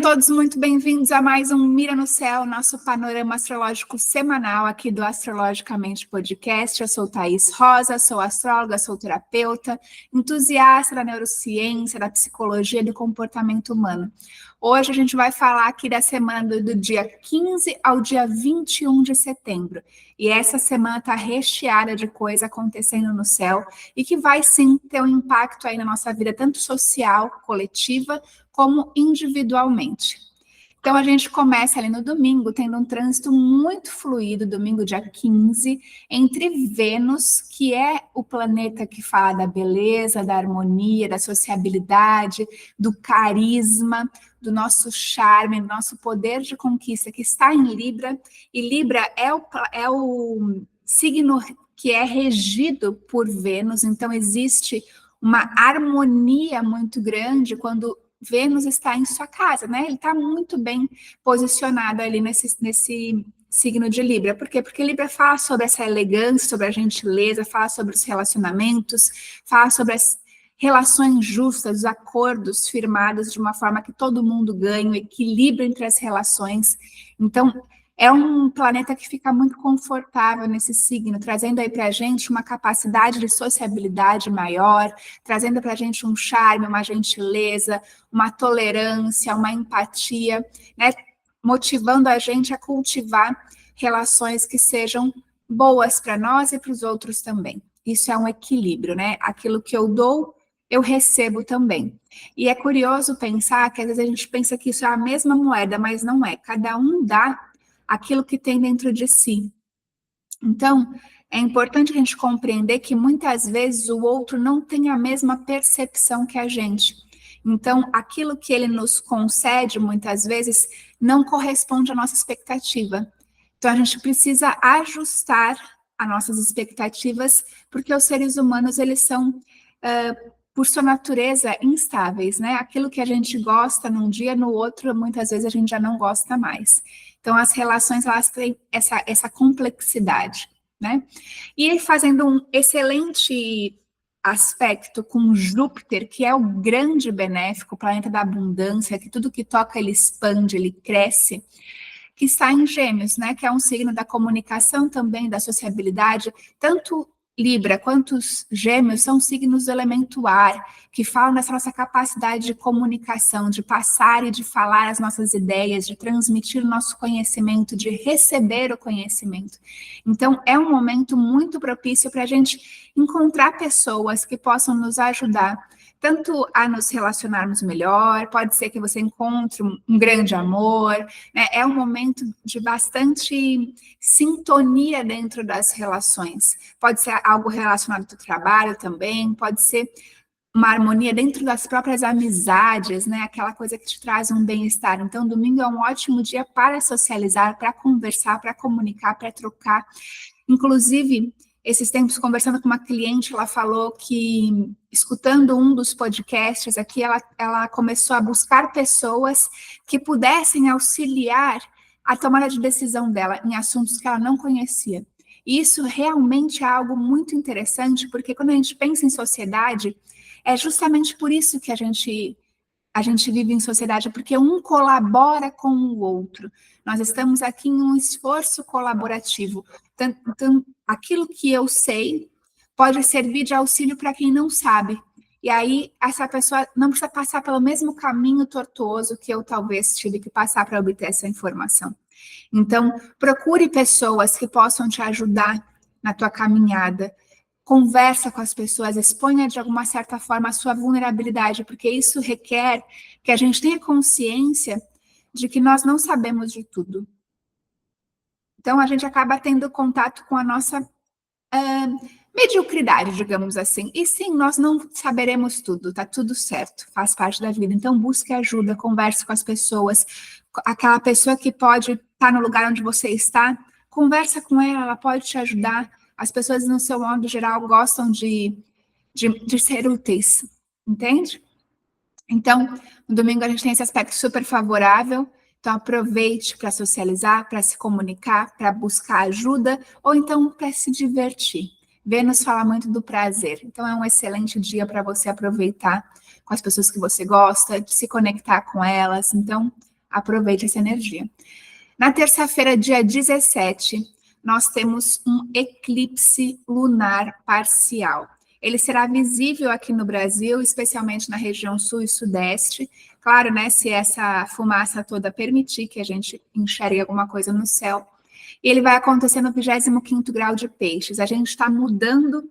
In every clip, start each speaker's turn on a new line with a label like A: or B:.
A: Sejam todos muito bem-vindos a mais um Mira no Céu, nosso panorama astrológico semanal aqui do Astrologicamente Podcast. Eu sou Thaís Rosa, sou astróloga, sou terapeuta, entusiasta da neurociência, da psicologia e do comportamento humano. Hoje a gente vai falar aqui da semana do dia 15 ao dia 21 de setembro. E essa semana está recheada de coisa acontecendo no céu e que vai sim ter um impacto aí na nossa vida, tanto social, coletiva, como individualmente. Então, a gente começa ali no domingo, tendo um trânsito muito fluido, domingo dia 15, entre Vênus, que é o planeta que fala da beleza, da harmonia, da sociabilidade, do carisma, do nosso charme, do nosso poder de conquista, que está em Libra, e Libra é o signo que é regido por Vênus, então existe uma harmonia muito grande quando Vênus está em sua casa, né? Ele está muito bem posicionado ali nesse signo de Libra. Por quê? Porque Libra fala sobre essa elegância, sobre a gentileza, fala sobre os relacionamentos, fala sobre as relações justas, os acordos firmados de uma forma que todo mundo ganha, o equilíbrio entre as relações. Então, é um planeta que fica muito confortável nesse signo, trazendo aí para a gente uma capacidade de sociabilidade maior, trazendo para a gente um charme, uma gentileza, uma tolerância, uma empatia, né? Motivando a gente a cultivar relações que sejam boas para nós e para os outros também. Isso é um equilíbrio, né? Aquilo que eu dou, eu recebo também. E é curioso pensar que às vezes a gente pensa que isso é a mesma moeda, mas não é. Cada um dá aquilo que tem dentro de si. Então, é importante a gente compreender que muitas vezes o outro não tem a mesma percepção que a gente. Então, aquilo que ele nos concede, muitas vezes, não corresponde à nossa expectativa. Então, a gente precisa ajustar as nossas expectativas, porque os seres humanos, eles são, por sua natureza, instáveis, né? Aquilo que a gente gosta num dia, no outro, muitas vezes a gente já não gosta mais. Então, as relações, elas têm essa complexidade, né? E fazendo um excelente aspecto com Júpiter, que é o grande benéfico, o planeta da abundância, que tudo que toca ele expande, ele cresce, que está em Gêmeos, né? Que é um signo da comunicação também, da sociabilidade, tanto Libra quanto os Gêmeos são signos do elemento ar, que falam dessa nossa capacidade de comunicação, de passar e de falar as nossas ideias, de transmitir o nosso conhecimento, de receber o conhecimento. Então, é um momento muito propício para a gente encontrar pessoas que possam nos ajudar, tanto a nos relacionarmos melhor, pode ser que você encontre um grande amor, né? É um momento de bastante sintonia dentro das relações. Pode ser algo relacionado ao trabalho também, pode ser uma harmonia dentro das próprias amizades, né? Aquela coisa que te traz um bem-estar. Então, domingo é um ótimo dia para socializar, para conversar, para comunicar, para trocar. Inclusive, esses tempos, conversando com uma cliente, ela falou que, escutando um dos podcasts aqui, ela começou a buscar pessoas que pudessem auxiliar a tomada de decisão dela em assuntos que ela não conhecia. E isso realmente é algo muito interessante, porque quando a gente pensa em sociedade, é justamente por isso que a gente vive em sociedade, porque um colabora com o outro. Nós estamos aqui em um esforço colaborativo. Então, aquilo que eu sei pode servir de auxílio para quem não sabe. E aí, essa pessoa não precisa passar pelo mesmo caminho tortuoso que eu talvez tive que passar para obter essa informação. Então, procure pessoas que possam te ajudar na tua caminhada. Conversa com as pessoas, exponha de alguma certa forma a sua vulnerabilidade, porque isso requer que a gente tenha consciência de que nós não sabemos de tudo. Então, a gente acaba tendo contato com a nossa mediocridade, digamos assim. E sim, nós não saberemos tudo, tá tudo certo, faz parte da vida. Então, busque ajuda, converse com as pessoas. Aquela pessoa que pode estar no lugar onde você está, conversa com ela, ela pode te ajudar. As pessoas, no seu modo geral, gostam de ser úteis, entende? Então, no domingo a gente tem esse aspecto super favorável, então aproveite para socializar, para se comunicar, para buscar ajuda, ou então para se divertir. Vênus fala muito do prazer, então é um excelente dia para você aproveitar com as pessoas que você gosta, de se conectar com elas. Então, aproveite essa energia. Na terça-feira, dia 17, nós temos um eclipse lunar parcial. Ele será visível aqui no Brasil, especialmente na região sul e sudeste. Claro, né, se essa fumaça toda permitir que a gente enxergue alguma coisa no céu. E ele vai acontecer no 25º grau de Peixes. A gente está mudando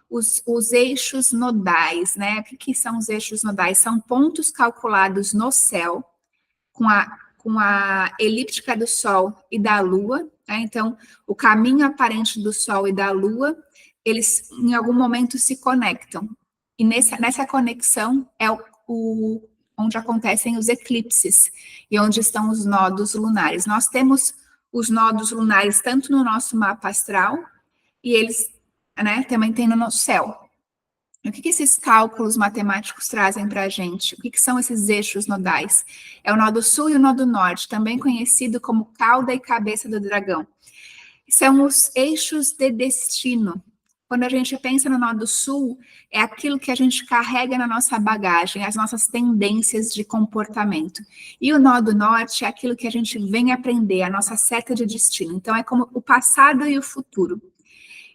A: os eixos nodais, né? O que são os eixos nodais? São pontos calculados no céu com a elíptica do Sol e da Lua, né? Então, o caminho aparente do Sol e da Lua, eles em algum momento se conectam. E nessa conexão é onde acontecem os eclipses e onde estão os nodos lunares. Nós temos os nodos lunares tanto no nosso mapa astral e eles, né, também tem no nosso céu. O que esses cálculos matemáticos trazem para a gente? O que são esses eixos nodais? É o nó do sul e o nó do norte, também conhecido como cauda e cabeça do dragão. São os eixos de destino. Quando a gente pensa no nó do sul, é aquilo que a gente carrega na nossa bagagem, as nossas tendências de comportamento. E o nó do norte é aquilo que a gente vem aprender, a nossa seta de destino. Então, é como o passado e o futuro.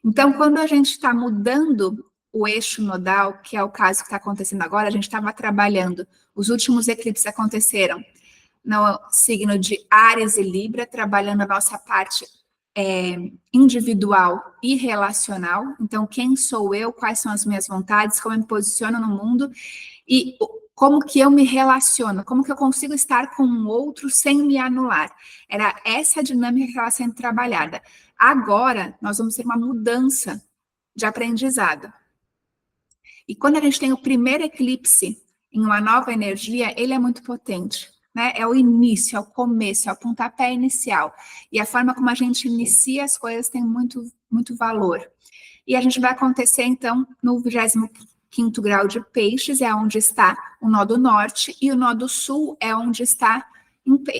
A: Então, quando a gente está mudando o eixo nodal, que é o caso que está acontecendo agora, a gente estava trabalhando, os últimos eclipses aconteceram no signo de Áries e Libra, trabalhando a nossa parte individual e relacional. Então, quem sou eu, quais são as minhas vontades, como eu me posiciono no mundo e como que eu me relaciono, como que eu consigo estar com o outro sem me anular. Era essa dinâmica que estava sendo trabalhada. Agora, nós vamos ter uma mudança de aprendizado. E quando a gente tem o primeiro eclipse em uma nova energia, ele é muito potente, né? É o início, é o começo, é o pontapé inicial. E a forma como a gente inicia as coisas tem muito, muito valor. E a gente vai acontecer, então, no 25º grau de Peixes, é onde está o nó do norte, e o nó do sul é onde está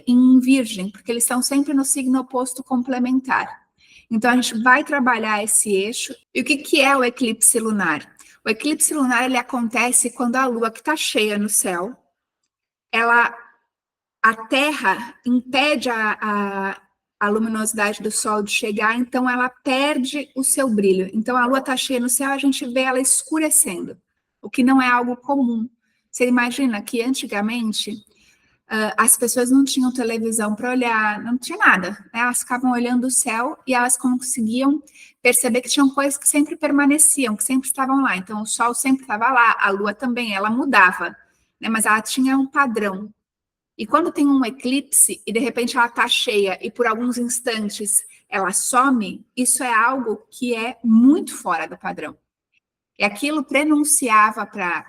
A: em Virgem, porque eles estão sempre no signo oposto complementar. Então, a gente vai trabalhar esse eixo. E o que é o eclipse lunar? O eclipse lunar, ele acontece quando a Lua, que está cheia no céu, a Terra impede a luminosidade do Sol de chegar, então ela perde o seu brilho. Então, a Lua está cheia no céu, a gente vê ela escurecendo, o que não é algo comum. Você imagina que antigamente as pessoas não tinham televisão para olhar, não tinha nada, né? Elas ficavam olhando o céu e elas conseguiam perceber que tinham coisas que sempre permaneciam, que sempre estavam lá. Então, o Sol sempre estava lá, a Lua também, ela mudava, né? Mas ela tinha um padrão. E quando tem um eclipse e de repente ela está cheia e por alguns instantes ela some, isso é algo que é muito fora do padrão. E aquilo prenunciava para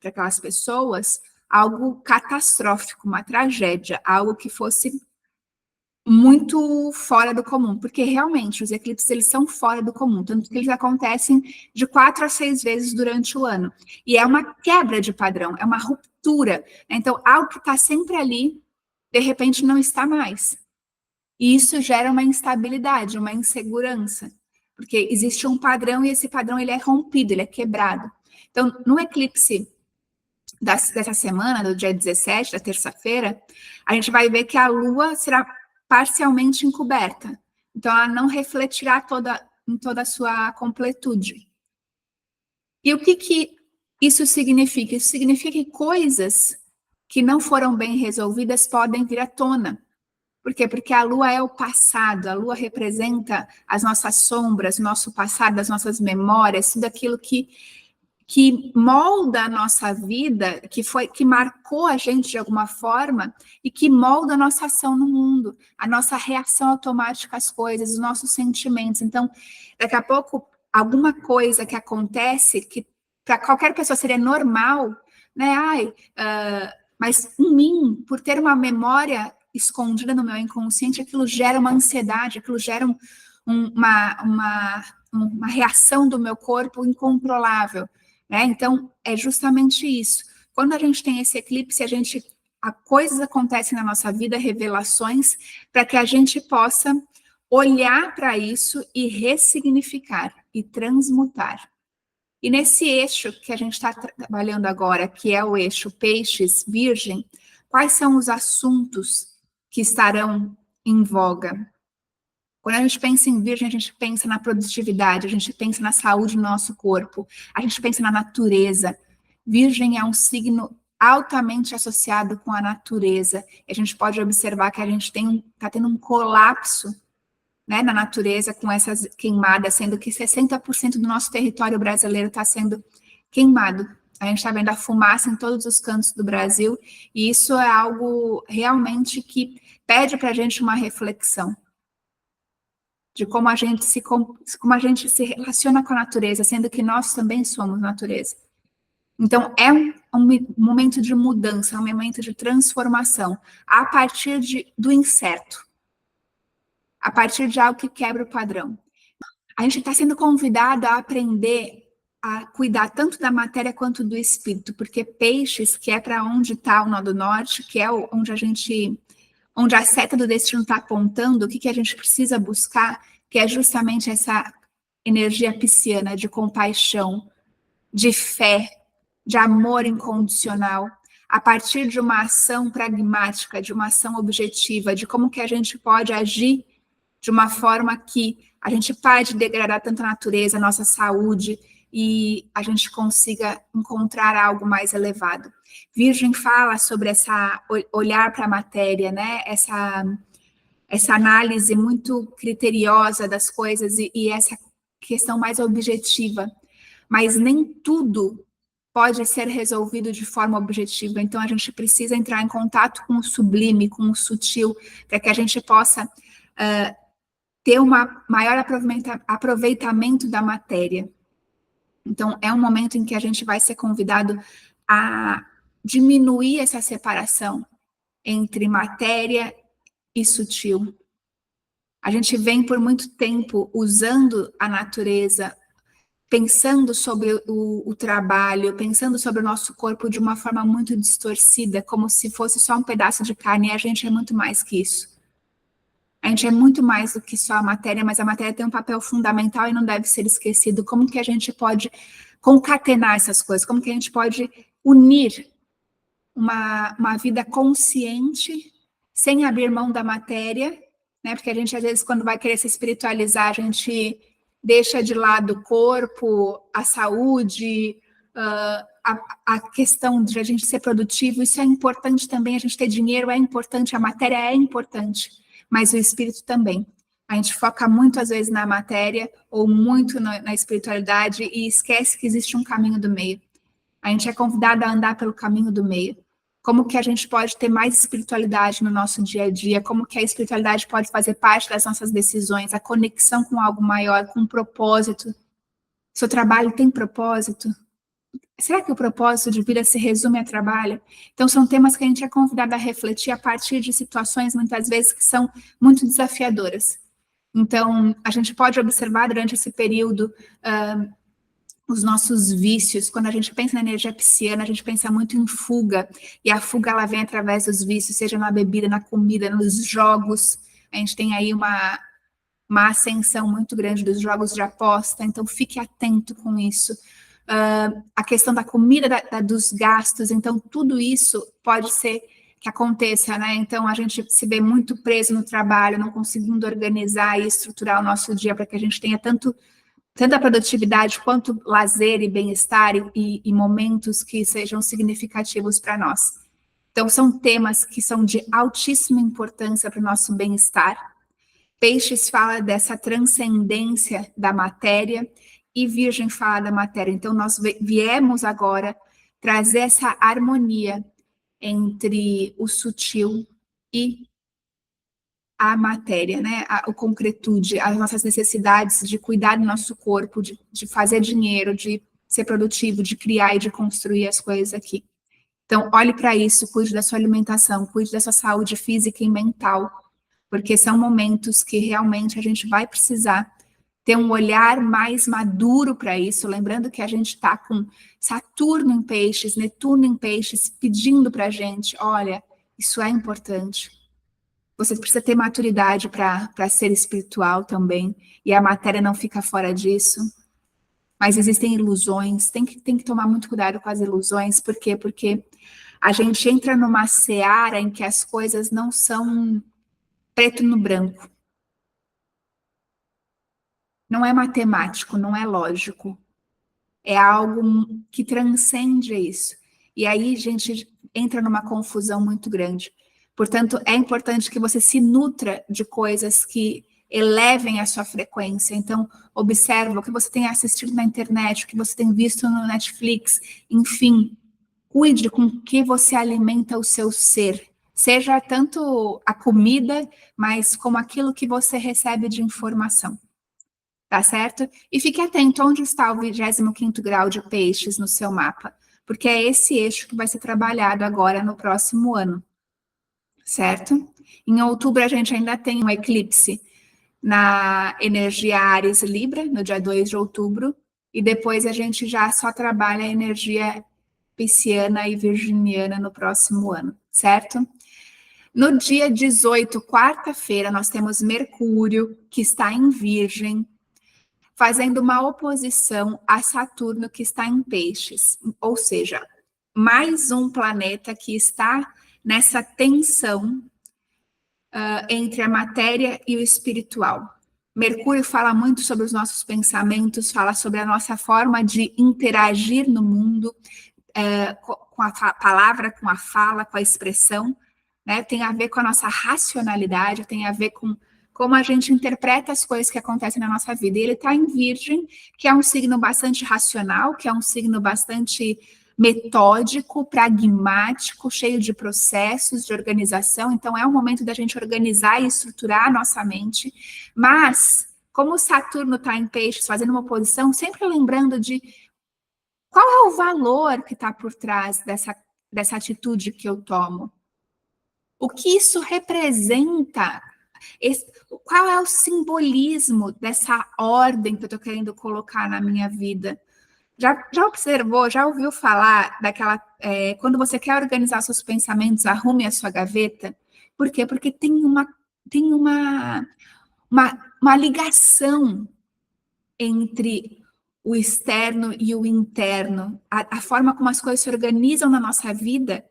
A: aquelas pessoas algo catastrófico, uma tragédia, algo que fosse muito fora do comum, porque realmente os eclipses eles são fora do comum, tanto que eles acontecem de 4 a 6 vezes durante o ano. E é uma quebra de padrão, é uma ruptura. Então, algo que está sempre ali, de repente não está mais. E isso gera uma instabilidade, uma insegurança, porque existe um padrão e esse padrão ele é rompido, ele é quebrado. Então, no eclipse dessa semana, do dia 17, da terça-feira, a gente vai ver que a Lua será parcialmente encoberta. Então, ela não refletirá em toda a sua completude. E o que isso significa? Isso significa que coisas que não foram bem resolvidas podem vir à tona. Por quê? Porque a Lua é o passado, a Lua representa as nossas sombras, o nosso passado, as nossas memórias, tudo aquilo que molda a nossa vida, que marcou a gente de alguma forma e que molda a nossa ação no mundo, a nossa reação automática às coisas, os nossos sentimentos. Então, daqui a pouco, alguma coisa que acontece, que para qualquer pessoa seria normal, né? Mas em mim, por ter uma memória escondida no meu inconsciente, aquilo gera uma ansiedade, aquilo gera uma reação do meu corpo incontrolável. Então, é justamente isso. Quando a gente tem esse eclipse, coisas acontecem na nossa vida, revelações, para que a gente possa olhar para isso e ressignificar e transmutar. E nesse eixo que a gente está trabalhando agora, que é o eixo Peixes-Virgem, quais são os assuntos que estarão em voga. Quando a gente pensa em Virgem, a gente pensa na produtividade, a gente pensa na saúde do nosso corpo, a gente pensa na natureza. Virgem é um signo altamente associado com a natureza. E a gente pode observar que a gente está tendo um colapso, né, na natureza com essas queimadas, sendo que 60% do nosso território brasileiro está sendo queimado. A gente está vendo a fumaça em todos os cantos do Brasil, e isso é algo realmente que pede para a gente uma reflexão de como a gente se relaciona com a natureza, sendo que nós também somos natureza. Então, é um momento de mudança, um momento de transformação, a partir do incerto, a partir de algo que quebra o padrão. A gente está sendo convidado a aprender a cuidar tanto da matéria quanto do espírito, porque Peixes, que é para onde está o nó do norte, que é onde a seta do destino está apontando, o que a gente precisa buscar, que é justamente essa energia pisciana de compaixão, de fé, de amor incondicional, a partir de uma ação pragmática, de uma ação objetiva, de como que a gente pode agir de uma forma que a gente pare de degradar tanto a natureza, a nossa saúde, e a gente consiga encontrar algo mais elevado. Virgem fala sobre essa olhar para a matéria, né? Essa análise muito criteriosa das coisas e essa questão mais objetiva. Mas nem tudo pode ser resolvido de forma objetiva. Então, a gente precisa entrar em contato com o sublime, com o sutil, para que a gente possa ter um maior aproveitamento da matéria. Então, é um momento em que a gente vai ser convidado a diminuir essa separação entre matéria e sutil. A gente vem por muito tempo usando a natureza, pensando sobre o trabalho, pensando sobre o nosso corpo de uma forma muito distorcida, como se fosse só um pedaço de carne, e a gente é muito mais que isso. A gente é muito mais do que só a matéria, mas a matéria tem um papel fundamental e não deve ser esquecido. Como que a gente pode concatenar essas coisas? Como que a gente pode unir uma vida consciente, sem abrir mão da matéria, né? Porque a gente, às vezes, quando vai querer se espiritualizar, a gente deixa de lado o corpo, a saúde, a questão de a gente ser produtivo. Isso é importante também, a gente ter dinheiro é importante, a matéria é importante, mas o espírito também. A gente foca muito, às vezes, na matéria ou muito na espiritualidade e esquece que existe um caminho do meio. A gente é convidado a andar pelo caminho do meio. Como que a gente pode ter mais espiritualidade no nosso dia a dia, como que a espiritualidade pode fazer parte das nossas decisões, a conexão com algo maior, com um propósito. Seu trabalho tem propósito? Será que o propósito de vida se resume a trabalho? Então, são temas que a gente é convidado a refletir a partir de situações, muitas vezes, que são muito desafiadoras. Então, a gente pode observar durante esse período os nossos vícios. Quando a gente pensa na energia pisciana, a gente pensa muito em fuga, e a fuga ela vem através dos vícios, seja na bebida, na comida, nos jogos. A gente tem aí uma ascensão muito grande dos jogos de aposta, então fique atento com isso. A questão da comida, dos gastos, então tudo isso pode ser que aconteça, né? Então a gente se vê muito preso no trabalho, não conseguindo organizar e estruturar o nosso dia para que a gente tenha tanto a produtividade quanto lazer e bem-estar e momentos que sejam significativos para nós. Então, são temas que são de altíssima importância para o nosso bem-estar. Peixes fala dessa transcendência da matéria e Virgem fala da matéria. Então, nós viemos agora trazer essa harmonia entre o sutil e a matéria, né? A concretude, as nossas necessidades de cuidar do nosso corpo, de fazer dinheiro, de ser produtivo, de criar e de construir as coisas aqui. Então, olhe para isso, cuide da sua alimentação, cuide da sua saúde física e mental, porque são momentos que realmente a gente vai precisar ter um olhar mais maduro para isso, lembrando que a gente está com Saturno em peixes, Netuno em peixes, pedindo para a gente, olha, isso é importante. Você precisa ter maturidade para ser espiritual também, e a matéria não fica fora disso. Mas existem ilusões, tem que tomar muito cuidado com as ilusões, por quê? Porque A gente entra numa seara em que as coisas não são preto no branco. Não é matemático, não é lógico. É algo que transcende isso. E aí a gente entra numa confusão muito grande. Portanto, é importante que você se nutra de coisas que elevem a sua frequência. Então, observa o que você tem assistido na internet, o que você tem visto no Netflix, enfim, cuide com o que você alimenta o seu ser. Seja tanto a comida, mas como aquilo que você recebe de informação. Tá certo? E fique atento onde está o 25º grau de peixes no seu mapa, porque é esse eixo que vai ser trabalhado agora no próximo ano, certo? Em outubro a gente ainda tem um eclipse na energia Áries Libra, no dia 2 de outubro, e depois a gente já só trabalha a energia pisciana e virginiana no próximo ano, certo? No dia 18, quarta-feira, nós temos Mercúrio, que está em Virgem, fazendo uma oposição a Saturno, que está em Peixes. Ou seja, mais um planeta que está nessa tensão entre a matéria e o espiritual. Mercúrio fala muito sobre os nossos pensamentos, fala sobre a nossa forma de interagir no mundo, com a palavra, com a fala, com a expressão, né? Tem a ver com a nossa racionalidade, tem a ver com como a gente interpreta as coisas que acontecem na nossa vida. E ele está em Virgem, que é um signo bastante racional, que é um signo bastante metódico, pragmático, cheio de processos, de organização. Então, é o momento da gente organizar e estruturar a nossa mente. Mas, como o Saturno está em Peixes, fazendo uma oposição, sempre lembrando de qual é o valor que está por trás dessa atitude que eu tomo. O que isso representa? Qual é o simbolismo dessa ordem que eu estou querendo colocar na minha vida? Já observou, já ouviu falar daquela... quando você quer organizar seus pensamentos, arrume a sua gaveta? Por quê? Porque tem uma ligação entre o externo e o interno. A forma como as coisas se organizam na nossa vida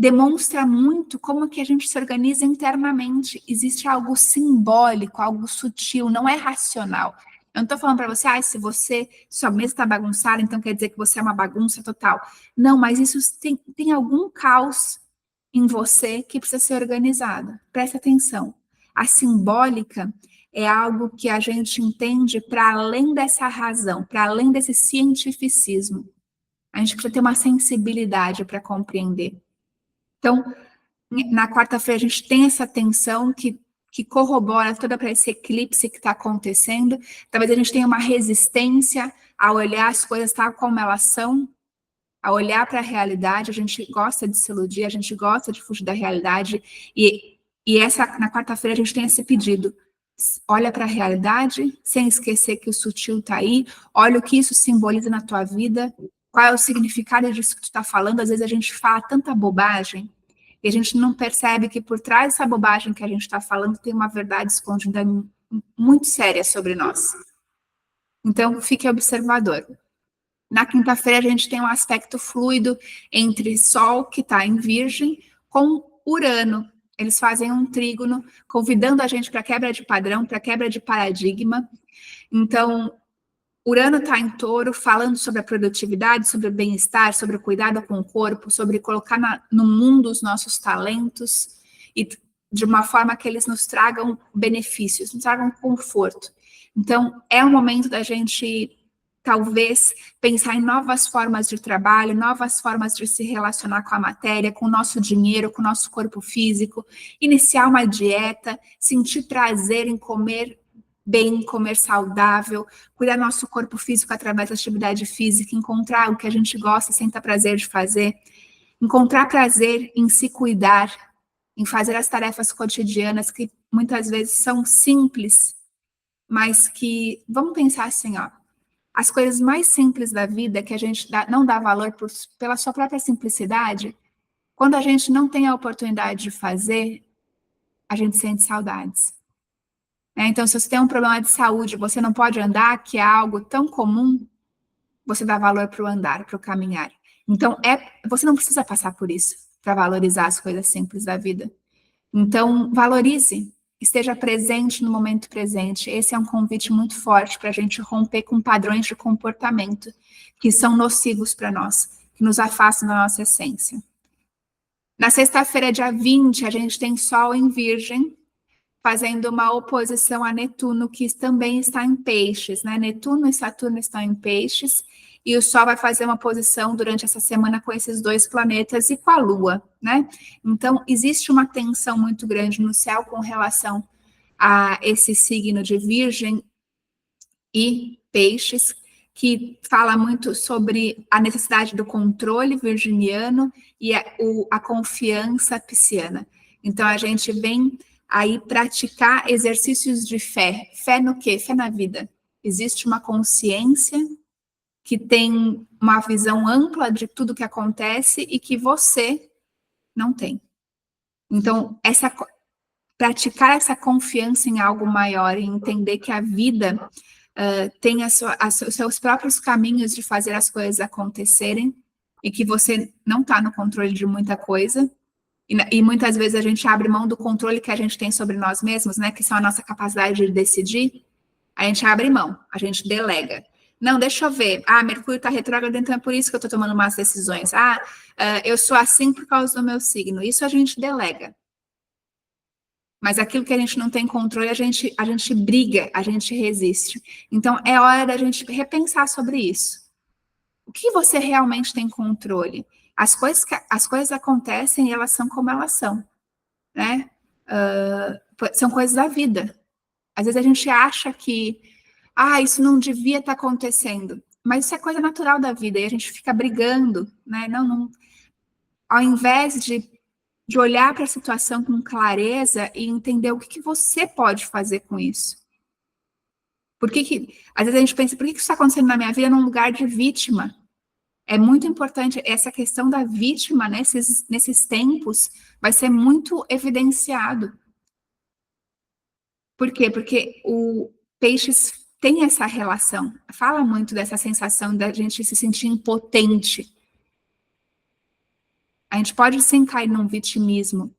A: demonstra muito como que a gente se organiza internamente. Existe algo simbólico, algo sutil, não é racional. Eu não estou falando para você, se sua mesa está bagunçada, então quer dizer que você é uma bagunça total. Não, mas isso tem algum caos em você que precisa ser organizado. Presta atenção. A simbólica é algo que a gente entende para além dessa razão, para além desse cientificismo. A gente precisa ter uma sensibilidade para compreender. Então, na quarta-feira a gente tem essa tensão que corrobora toda para esse eclipse que está acontecendo. Talvez a gente tenha uma resistência a olhar as coisas tal como elas são, a olhar para a realidade. A gente gosta de se iludir, a gente gosta de fugir da realidade. E na quarta-feira a gente tem esse pedido. Olha para a realidade, sem esquecer que o sutil está aí. Olha o que isso simboliza na tua vida. Qual é o significado disso que tu está falando? Às vezes a gente fala tanta bobagem e a gente não percebe que por trás dessa bobagem que a gente está falando tem uma verdade escondida muito séria sobre nós. Então, fique observador. Na quinta-feira a gente tem um aspecto fluido entre Sol, que está em Virgem, com Urano. Eles fazem um trígono, convidando a gente para quebra de padrão, para quebra de paradigma. Então, Urano está em Touro, falando sobre a produtividade, sobre o bem-estar, sobre o cuidado com o corpo, sobre colocar no mundo os nossos talentos, e de uma forma que eles nos tragam benefícios, nos tragam conforto. Então, é o momento da gente, talvez, pensar em novas formas de trabalho, novas formas de se relacionar com a matéria, com o nosso dinheiro, com o nosso corpo físico, iniciar uma dieta, sentir prazer em comer bem, comer saudável, cuidar do nosso corpo físico através da atividade física, encontrar o que a gente gosta, senta prazer de fazer, encontrar prazer em se cuidar, em fazer as tarefas cotidianas que muitas vezes são simples, mas que, vamos pensar assim, as coisas mais simples da vida que a gente não dá valor pela sua própria simplicidade, quando a gente não tem a oportunidade de fazer, a gente sente saudades. Então, se você tem um problema de saúde, você não pode andar, que é algo tão comum, você dá valor para o andar, para o caminhar. Então, você não precisa passar por isso para valorizar as coisas simples da vida. Então, valorize, esteja presente no momento presente. Esse é um convite muito forte para a gente romper com padrões de comportamento que são nocivos para nós, que nos afastam da nossa essência. Na sexta-feira, dia 20, a gente tem Sol em Virgem, fazendo uma oposição a Netuno, que também está em Peixes, né? Netuno e Saturno estão em Peixes, e o Sol vai fazer uma posição durante essa semana com esses dois planetas e com a Lua, né? Então, existe uma tensão muito grande no céu com relação a esse signo de Virgem e Peixes, que fala muito sobre a necessidade do controle virginiano e a confiança pisciana. Então, a gente vem aí praticar exercícios de fé. Fé no quê? Fé na vida. Existe uma consciência que tem uma visão ampla de tudo que acontece e que você não tem. Então, praticar essa confiança em algo maior e entender que a vida tem os seus próprios caminhos de fazer as coisas acontecerem e que você não está no controle de muita coisa. E muitas vezes a gente abre mão do controle que a gente tem sobre nós mesmos, né? Que são a nossa capacidade de decidir. A gente abre mão, a gente delega. Não, deixa eu ver. Mercúrio está retrógrado, então é por isso que eu estou tomando más decisões. Eu sou assim por causa do meu signo. Isso a gente delega. Mas aquilo que a gente não tem controle, a gente briga, a gente resiste. Então, é hora da gente repensar sobre isso. O que você realmente tem controle? As coisas acontecem e elas são como elas são, né? São coisas da vida. Às vezes a gente acha que, isso não devia estar acontecendo. Mas isso é coisa natural da vida e a gente fica brigando, né? Não, ao invés de olhar para a situação com clareza e entender o que você pode fazer com isso. Às vezes a gente pensa, por que isso está acontecendo na minha vida num lugar de vítima? É muito importante, essa questão da vítima nesses tempos vai ser muito evidenciado. Por quê? Porque o Peixes tem essa relação, fala muito dessa sensação da gente se sentir impotente. A gente pode sim cair num vitimismo.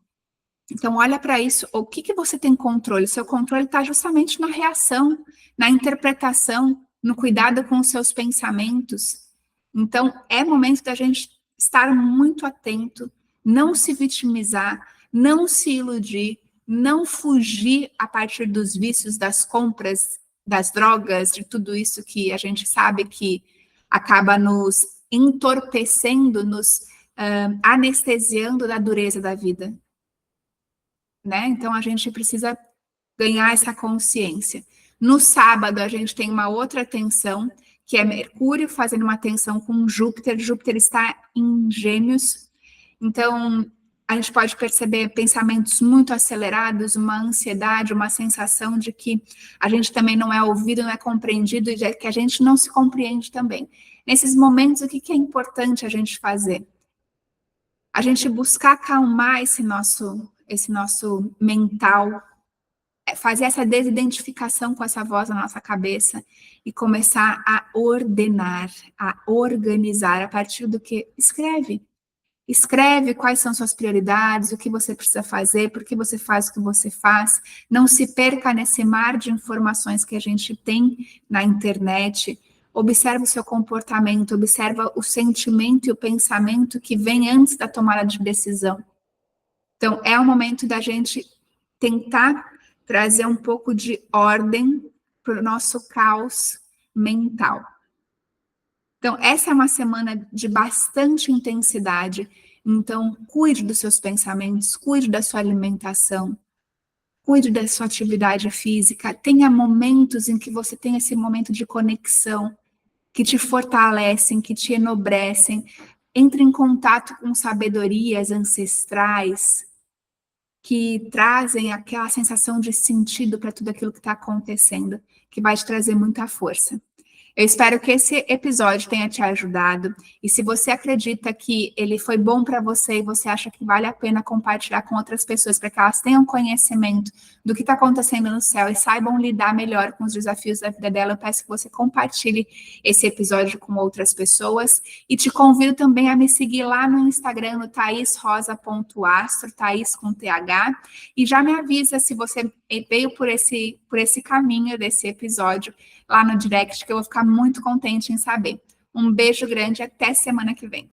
A: Então, olha para isso, o que você tem controle? O seu controle está justamente na reação, na interpretação, no cuidado com os seus pensamentos. Então, é momento da gente estar muito atento, não se vitimizar, não se iludir, não fugir a partir dos vícios, das compras, das drogas, de tudo isso que a gente sabe que acaba nos entorpecendo, nos anestesiando da dureza da vida. Né? Então, a gente precisa ganhar essa consciência. No sábado, a gente tem uma outra tensão, que é Mercúrio fazendo uma tensão com Júpiter. Júpiter está em Gêmeos. Então, a gente pode perceber pensamentos muito acelerados, uma ansiedade, uma sensação de que a gente também não é ouvido, não é compreendido, e que a gente não se compreende também. Nesses momentos, o que é importante a gente fazer? A gente buscar acalmar esse nosso mental, fazer essa desidentificação com essa voz na nossa cabeça e começar a ordenar, a organizar a partir do que escreve. Escreve quais são suas prioridades, o que você precisa fazer, por que você faz o que você faz. Não se perca nesse mar de informações que a gente tem na internet. Observa o seu comportamento, observa o sentimento e o pensamento que vem antes da tomada de decisão. Então, é o momento da gente tentar trazer um pouco de ordem para o nosso caos mental. Então, essa é uma semana de bastante intensidade. Então, cuide dos seus pensamentos, cuide da sua alimentação, cuide da sua atividade física. Tenha momentos em que você tem esse momento de conexão, que te fortalecem, que te enobrecem. Entre em contato com sabedorias ancestrais, que trazem aquela sensação de sentido para tudo aquilo que está acontecendo, que vai te trazer muita força. Eu espero que esse episódio tenha te ajudado. E se você acredita que ele foi bom para você e você acha que vale a pena compartilhar com outras pessoas para que elas tenham conhecimento do que está acontecendo no céu e saibam lidar melhor com os desafios da vida dela, eu peço que você compartilhe esse episódio com outras pessoas. E te convido também a me seguir lá no Instagram, no thaisrosa.astro, Thaís com TH. E já me avisa se você veio por esse caminho desse episódio lá no direct, que eu vou ficar muito contente em saber. Um beijo grande, até semana que vem.